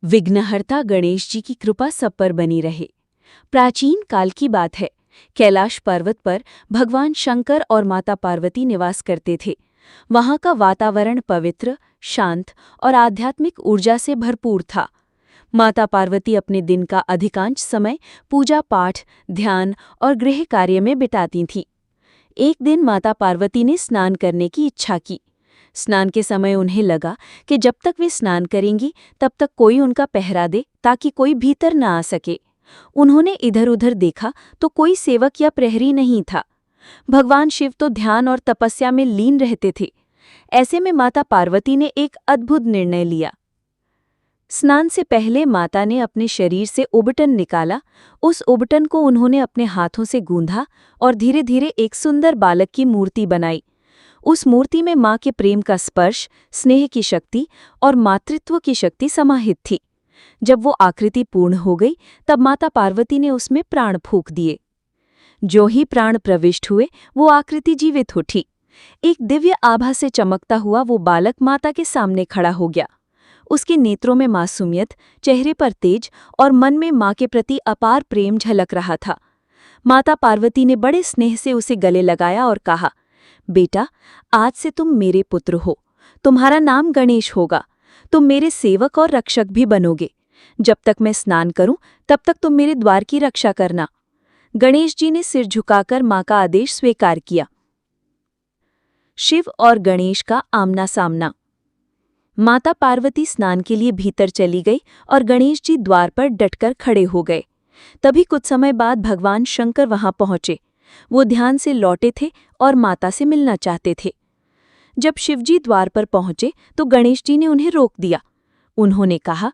विघ्नहर्ता गणेश जी की कृपा सब पर बनी रहे। प्राचीन काल की बात है। कैलाश पर्वत पर भगवान शंकर और माता पार्वती निवास करते थे। वहां का वातावरण पवित्र, शांत और आध्यात्मिक ऊर्जा से भरपूर था। माता पार्वती अपने दिन का अधिकांश समय पूजा पाठ, ध्यान और गृह कार्य में बिताती थीं। एक दिन माता पार्वती ने स्नान करने की इच्छा की। स्नान के समय उन्हें लगा कि जब तक वे स्नान करेंगी तब तक कोई उनका पहरा दे ताकि कोई भीतर न आ सके। उन्होंने इधर उधर देखा तो कोई सेवक या प्रहरी नहीं था। भगवान शिव तो ध्यान और तपस्या में लीन रहते थे। ऐसे में माता पार्वती ने एक अद्भुत निर्णय लिया। स्नान से पहले माता ने अपने शरीर से उबटन निकाला। उस उबटन को उन्होंने अपने हाथों से गूंथा और धीरे धीरे एक सुंदर बालक की मूर्ति बनाई। उस मूर्ति में माँ के प्रेम का स्पर्श, स्नेह की शक्ति और मातृत्व की शक्ति समाहित थी। जब वो आकृति पूर्ण हो गई तब माता पार्वती ने उसमें प्राण फूंक दिए। जो ही प्राण प्रविष्ट हुए वो आकृति जीवित उठी। एक दिव्य आभा से चमकता हुआ वो बालक माता के सामने खड़ा हो गया। उसके नेत्रों में मासूमियत, चेहरे पर तेज और मन में माँ के प्रति अपार प्रेम झलक रहा था। माता पार्वती ने बड़े स्नेह से उसे गले लगाया और कहा, बेटा, आज से तुम मेरे पुत्र हो। तुम्हारा नाम गणेश होगा। तुम मेरे सेवक और रक्षक भी बनोगे। जब तक मैं स्नान करूं तब तक तुम मेरे द्वार की रक्षा करना। गणेश जी ने सिर झुकाकर मां का आदेश स्वीकार किया। शिव और गणेश का आमना सामना। माता पार्वती स्नान के लिए भीतर चली गई और गणेश जी द्वार पर डटकर खड़े हो गए। तभी कुछ समय बाद भगवान शंकर वहां पहुंचे। वो ध्यान से लौटे थे और माता से मिलना चाहते थे। जब शिवजी द्वार पर पहुंचे तो गणेश जी ने उन्हें रोक दिया। उन्होंने कहा,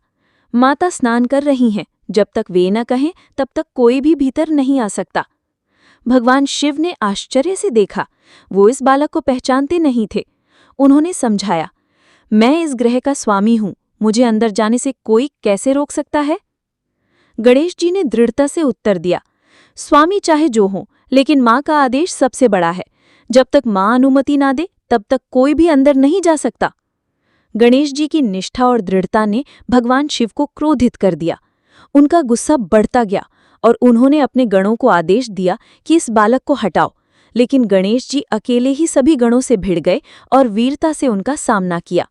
माता स्नान कर रही हैं, जब तक वे न कहें तब तक कोई भी भीतर नहीं आ सकता। भगवान शिव ने आश्चर्य से देखा। वो इस बालक को पहचानते नहीं थे। उन्होंने समझाया, मैं इस ग्रह का स्वामी हूं, मुझे अंदर जाने से कोई कैसे रोक सकता है? गणेश जी ने दृढ़ता से उत्तर दिया, स्वामी चाहे जो हो, लेकिन माँ का आदेश सबसे बड़ा है। जब तक माँ अनुमति ना दे तब तक कोई भी अंदर नहीं जा सकता। गणेश जी की निष्ठा और दृढ़ता ने भगवान शिव को क्रोधित कर दिया। उनका गुस्सा बढ़ता गया और उन्होंने अपने गणों को आदेश दिया कि इस बालक को हटाओ। लेकिन गणेश जी अकेले ही सभी गणों से भिड़ गए और वीरता से उनका सामना किया।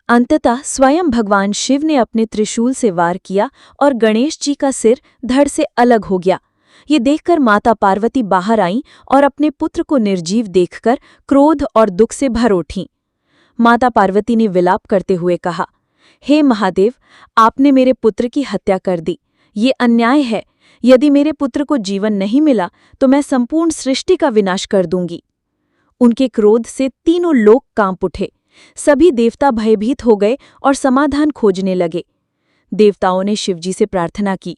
अंततः स्वयं भगवान शिव ने अपने त्रिशूल से वार किया और गणेश जी का सिर धड़ से अलग हो गया। ये देखकर माता पार्वती बाहर आईं और अपने पुत्र को निर्जीव देखकर क्रोध और दुख से भर उठीं। माता पार्वती ने विलाप करते हुए कहा, हे महादेव, आपने मेरे पुत्र की हत्या कर दी। ये अन्याय है। यदि मेरे पुत्र को जीवन नहीं मिला तो मैं संपूर्ण सृष्टि का विनाश कर दूंगी। उनके क्रोध से तीनों लोक कांप उठे। सभी देवता भयभीत हो गए और समाधान खोजने लगे। देवताओं ने शिवजी से प्रार्थना की,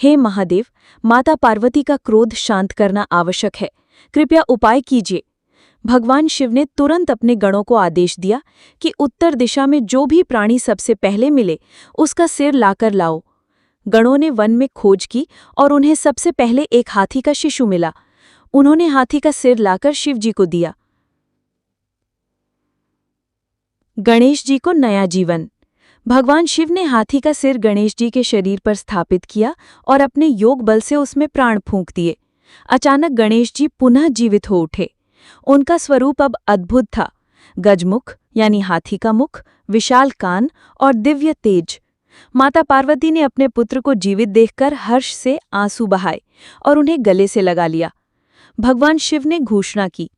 हे महादेव, माता पार्वती का क्रोध शांत करना आवश्यक है। कृपया उपाय कीजिए। भगवान शिव ने तुरंत अपने गणों को आदेश दिया कि उत्तर दिशा में जो भी प्राणी सबसे पहले मिले उसका सिर लाकर लाओ। गणों ने वन में खोज की और उन्हें सबसे पहले एक हाथी का शिशु मिला। उन्होंने हाथी का सिर लाकर शिवजी को दिया। गणेश जी को नया जीवन। भगवान शिव ने हाथी का सिर गणेश जी के शरीर पर स्थापित किया और अपने योग बल से उसमें प्राण फूंक दिए। अचानक गणेश जी पुनः जीवित हो उठे। उनका स्वरूप अब अद्भुत था। गजमुख यानी हाथी का मुख, विशाल कान और दिव्य तेज। माता पार्वती ने अपने पुत्र को जीवित देखकर हर्ष से आंसू बहाए और उन्हें गले से लगा लिया। भगवान शिव ने घोषणा की,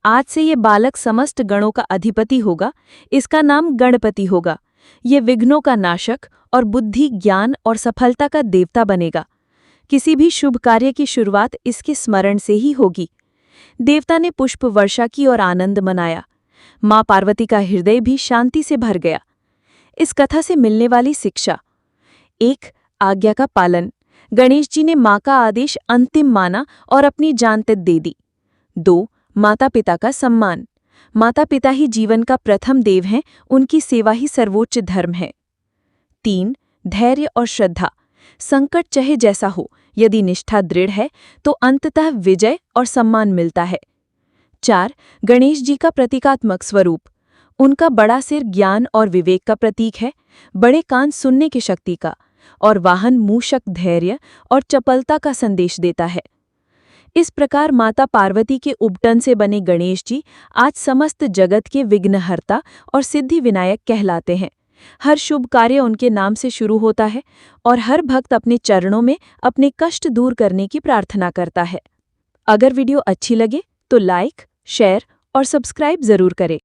आज से ये बालक समस्त गणों का अधिपति होगा। इसका नाम गणपति होगा। ये विघ्नों का नाशक और बुद्धि, ज्ञान और सफलता का देवता बनेगा। किसी भी शुभ कार्य की शुरुआत इसके स्मरण से ही होगी। देवता ने पुष्प वर्षा की और आनंद मनाया। माँ पार्वती का हृदय भी शांति से भर गया। इस कथा से मिलने वाली शिक्षा: 1. आज्ञा का पालन। गणेश जी ने माँ का आदेश अंतिम माना और अपनी जान तक दे दी। 2. माता पिता का सम्मान। माता पिता ही जीवन का प्रथम देव हैं, उनकी सेवा ही सर्वोच्च धर्म है। 3. धैर्य और श्रद्धा। संकट चाहे जैसा हो, यदि निष्ठा दृढ़ है तो अंततः विजय और सम्मान मिलता है। 4. गणेश जी का प्रतीकात्मक स्वरूप। उनका बड़ा सिर ज्ञान और विवेक का प्रतीक है, बड़े कान सुनने की शक्ति का, और वाहन मूषक धैर्य और चपलता का संदेश देता है। इस प्रकार माता पार्वती के उपटन से बने गणेश जी आज समस्त जगत के विघ्नहर्ता और सिद्धि विनायक कहलाते हैं। हर शुभ कार्य उनके नाम से शुरू होता है और हर भक्त अपने चरणों में अपने कष्ट दूर करने की प्रार्थना करता है। अगर वीडियो अच्छी लगे तो लाइक, शेयर और सब्सक्राइब जरूर करें।